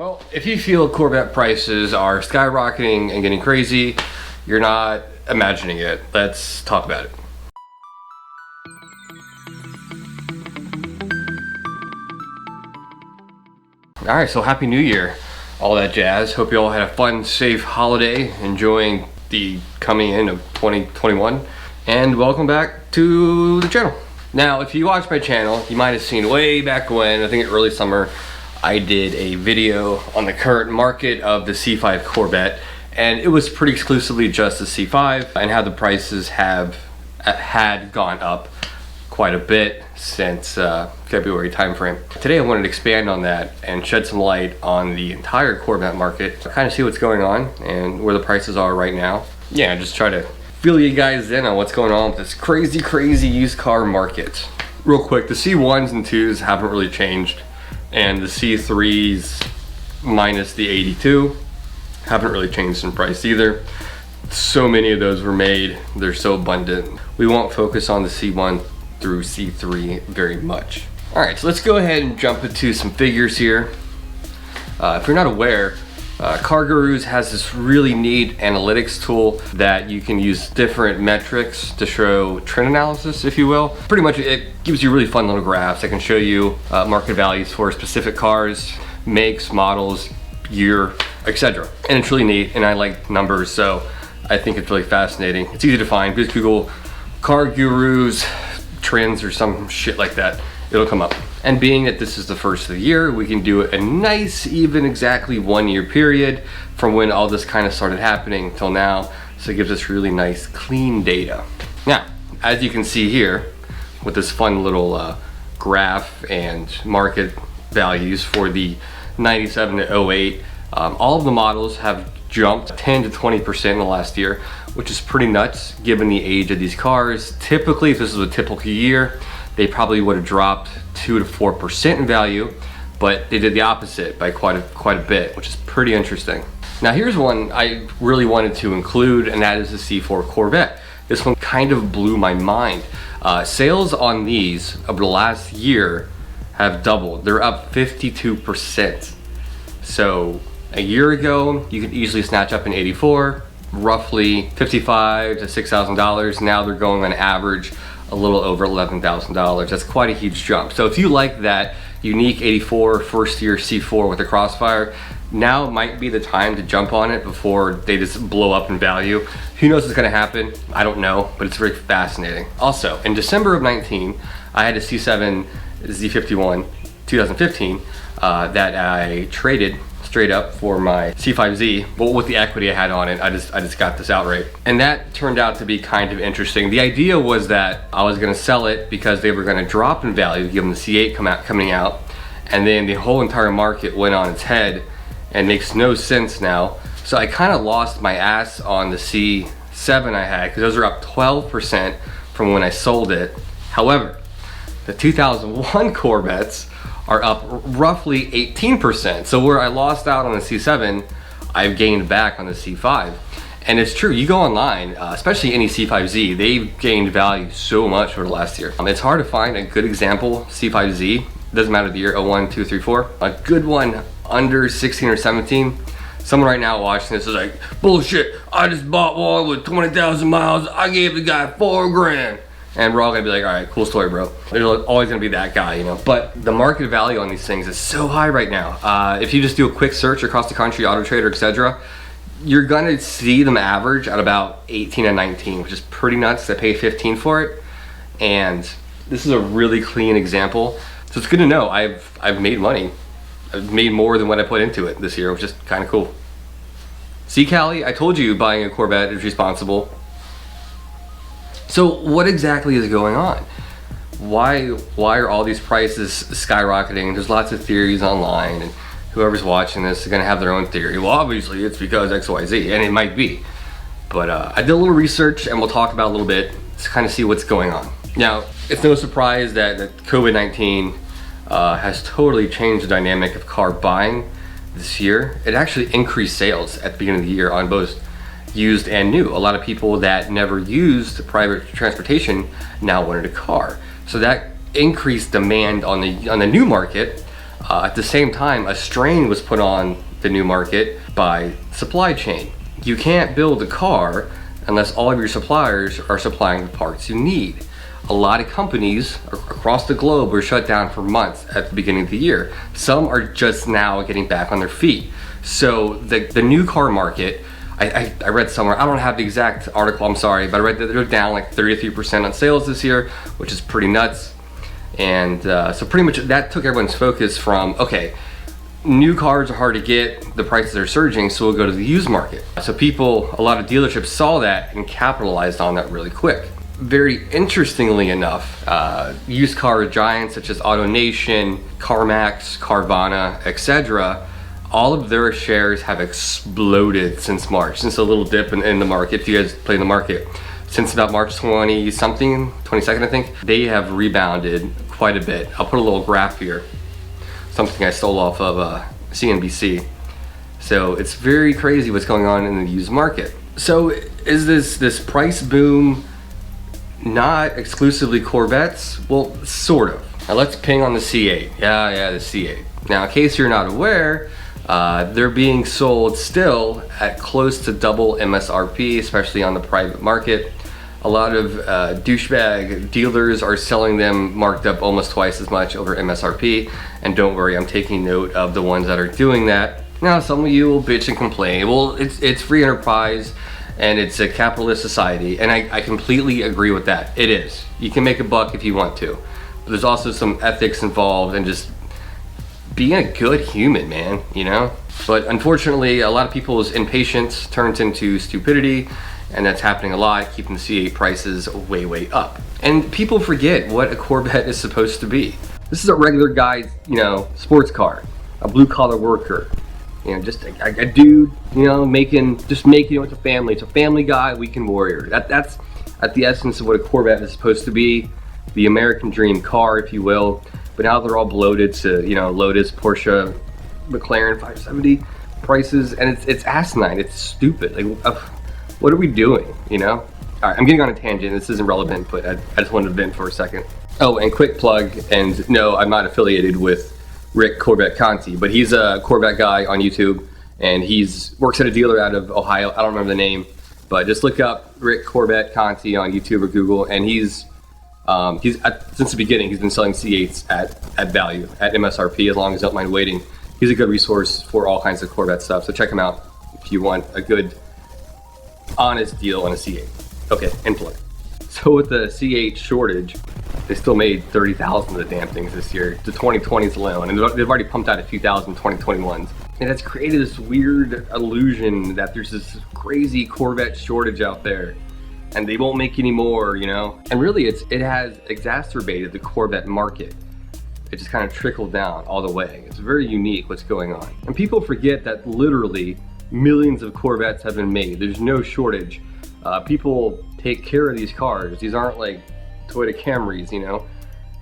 Well, if you feel Corvette prices are skyrocketing and getting crazy, you're not imagining it. Let's talk about it. Alright, so Happy New Year, all that jazz. Hope you all had a fun, safe holiday, enjoying the coming in of 2021. And welcome back to the channel. Now, if you watch my channel, you might have seen way back when, I think early summer, I did a video on the current market of the C5 Corvette, and it was pretty exclusively just the C5 and how the prices had gone up quite a bit since February timeframe. Today I wanted to expand on that and shed some light on the entire Corvette market, kind of see what's going on and where the prices are right now. Yeah, just try to fill you guys in on what's going on with this crazy used car market. Real quick, the C1s and 2s haven't really changed, and the C3s minus the 82 haven't really changed in price either. So many of those were made, they're so abundant. We won't focus on the C1 through C3 very much. All right, so let's go ahead and jump into some figures here. If you're not aware, Car Gurus has this really neat analytics tool that you can use different metrics to show trend analysis, if you will. Pretty much it gives you really fun little graphs that can show you market values for specific cars, makes, models, year, etc. And it's really neat, and I like numbers, so I think it's really fascinating. It's easy to find. Just Google Car Gurus trends or some shit like that. It'll come up. And being that this is the first of the year, we can do a nice, even exactly 1 year period from when all this kind of started happening till now. So it gives us really nice, clean data. Now, as you can see here, with this fun little graph and market values for the 97 to 08, all of the models have jumped 10 to 20% in the last year, which is pretty nuts given the age of these cars. Typically, if this was a typical year, they probably would have dropped 2 to 4% in value, but they did the opposite by quite a bit, which is pretty interesting. Now here's one I really wanted to include, and that is the C4 Corvette. This one kind of blew my mind. Sales on these over the last year have doubled. They're up 52%. So a year ago, you could easily snatch up an 84, roughly $55,000 to $6,000. Now they're going on average a little over $11,000. That's quite a huge jump. So if you like that unique 84 first year C4 with a Crossfire, now might be the time to jump on it before they just blow up in value. Who knows what's gonna happen? I don't know, but it's very fascinating. Also, in December of 19, I had a C7 Z51 2015 that I traded straight up for my C5Z, but with the equity I had on it, I just got this outright. And that turned out to be kind of interesting. The idea was that I was gonna sell it because they were gonna drop in value, given the C8 coming out, and then the whole entire market went on its head and makes no sense now. So I kind of lost my ass on the C7 I had, because those are up 12% from when I sold it. However, the 2001 Corvettes are up roughly 18%. So where I lost out on the C7, I've gained back on the C5. And it's true, you go online, especially any C5Z, they've gained value so much over the last year. It's hard to find a good example C5Z, doesn't matter the year, 01, 2, 3, 4. A good one under 16 or 17. Someone right now watching this is like, bullshit, I just bought one with 20,000 miles, I gave the guy $4,000. And we're all gonna be like, all right, cool story, bro. There's always gonna be that guy, you know? But the market value on these things is so high right now. If you just do a quick search across the country, Auto Trader, etc., you're gonna see them average at about 18 and 19, which is pretty nuts. They pay 15 for it. And this is a really clean example. So it's good to know I've made money. I've made more than what I put into it this year, which is kind of cool. See, Callie, I told you buying a Corvette is responsible. So what exactly is going on? Why are all these prices skyrocketing? There's lots of theories online, and whoever's watching this is gonna have their own theory. Well, obviously it's because XYZ, and it might be. But I did a little research, and we'll talk about it a little bit to kind of see what's going on. Now, it's no surprise that COVID-19 has totally changed the dynamic of car buying this year. It actually increased sales at the beginning of the year on both used and new. A lot of people that never used private transportation now wanted a car. So that increased demand on the new market At the same time, a strain was put on the new market by supply chain. You can't build a car unless all of your suppliers are supplying the parts you need. A lot of companies across the globe were shut down for months at the beginning of the year. Some are just now getting back on their feet. So the new car market, I read somewhere, I don't have the exact article, I'm sorry, but I read that they're down like 33% on sales this year, which is pretty nuts. And so pretty much that took everyone's focus from, okay, new cars are hard to get, the prices are surging, so we'll go to the used market. So a lot of dealerships saw that and capitalized on that really quick. Very interestingly enough, used car giants such as AutoNation, CarMax, Carvana, etc., all of their shares have exploded since March, since a little dip in the market. If you guys play in the market, since about March 20-something, 22nd I think, they have rebounded quite a bit. I'll put a little graph here, something I stole off of CNBC. So it's very crazy what's going on in the used market. So is this price boom not exclusively Corvettes? Well, sort of. Now let's ping on the C8. Yeah, the C8. Now, in case you're not aware, they're being sold still at close to double MSRP, especially on the private market. A lot of douchebag dealers are selling them marked up almost twice as much over MSRP. And don't worry, I'm taking note of the ones that are doing that. Now, some of you will bitch and complain. Well, it's free enterprise and it's a capitalist society, and I completely agree with that. It is. You can make a buck if you want to, but there's also some ethics involved and just being a good human, man, you know? But unfortunately, a lot of people's impatience turns into stupidity, and that's happening a lot, keeping the C8 prices way up. And people forget what a Corvette is supposed to be. This is a regular guy's, sports car, a blue collar worker. Just a dude, making it with a family. It's a family guy, weekend warrior. That's at the essence of what a Corvette is supposed to be, the American dream car, if you will. But now they're all bloated to, Lotus, Porsche, McLaren 570 prices, and it's asinine. It's stupid. Like, what are we doing? All right, I'm getting on a tangent. This isn't relevant, but I just wanted to vent for a second. Oh, and quick plug. And no, I'm not affiliated with Rick Corvette Conti, but he's a Corvette guy on YouTube, and works at a dealer out of Ohio. I don't remember the name, but just look up Rick Corvette Conti on YouTube or Google, and he's since the beginning he's been selling C8s at value, at MSRP, as long as you don't mind waiting. He's a good resource for all kinds of Corvette stuff, so check him out if you want a good, honest deal on a C8. Okay, end plug. So with the C8 shortage, they still made 30,000 of the damn things this year, the 2020s alone, and they've already pumped out a few thousand 2021s. And that's created this weird illusion that there's this crazy Corvette shortage out there, and they won't make any more, And really, it has exacerbated the Corvette market. It just kind of trickled down all the way. It's very unique what's going on. And people forget that literally millions of Corvettes have been made. There's no shortage. People take care of these cars. These aren't like Toyota Camrys,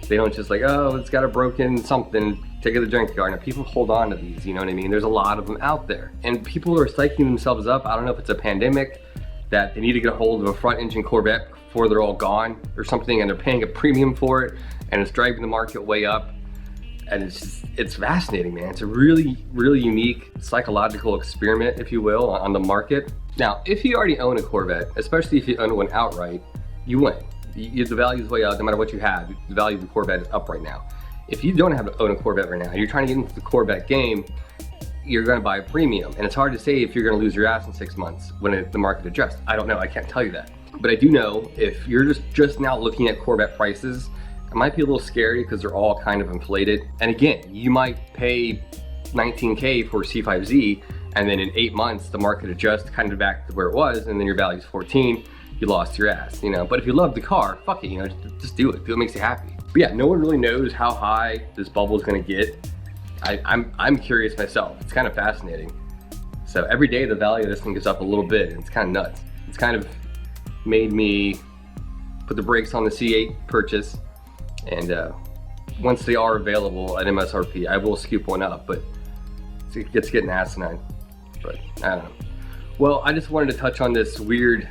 They don't just like, oh, it's got a broken something, take it to the junkyard. Now, people hold on to these, you know what I mean? There's a lot of them out there. And people are psyching themselves up. I don't know if it's a pandemic, that they need to get a hold of a front engine Corvette before they're all gone or something, and they're paying a premium for it, and it's driving the market way up. And it's fascinating, man. It's a really, really unique psychological experiment, if you will, on the market. Now, if you already own a Corvette, especially if you own one outright, you win. The value is way up. No matter what you have, the value of the Corvette is up right now. If you don't own a Corvette right now, you're trying to get into the Corvette game, you're going to buy a premium. And it's hard to say if you're going to lose your ass in 6 months when the market adjusts. I don't know. I can't tell you that. But I do know if you're just now looking at Corvette prices, it might be a little scary because they're all kind of inflated. And again, you might pay $19K for C5Z, and then in 8 months, the market adjusts kind of back to where it was, and then your value's 14. You lost your ass, But if you love the car, fuck it, just do it. Do what makes you happy. But yeah, no one really knows how high this bubble is going to get. I'm curious myself. It's kind of fascinating. So every day the value of this thing goes up a little bit, and it's kind of nuts. It's kind of made me put the brakes on the C8 purchase, and once they are available at MSRP, I will scoop one up, but it's getting asinine. But I don't know. Well, I just wanted to touch on this weird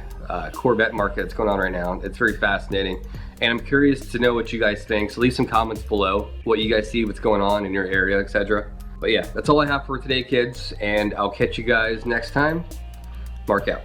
Corvette market that's going on right now. It's very fascinating. And I'm curious to know what you guys think, so leave some comments below, what you guys see, what's going on in your area, etc. But yeah, that's all I have for today, kids, and I'll catch you guys next time. Mark out.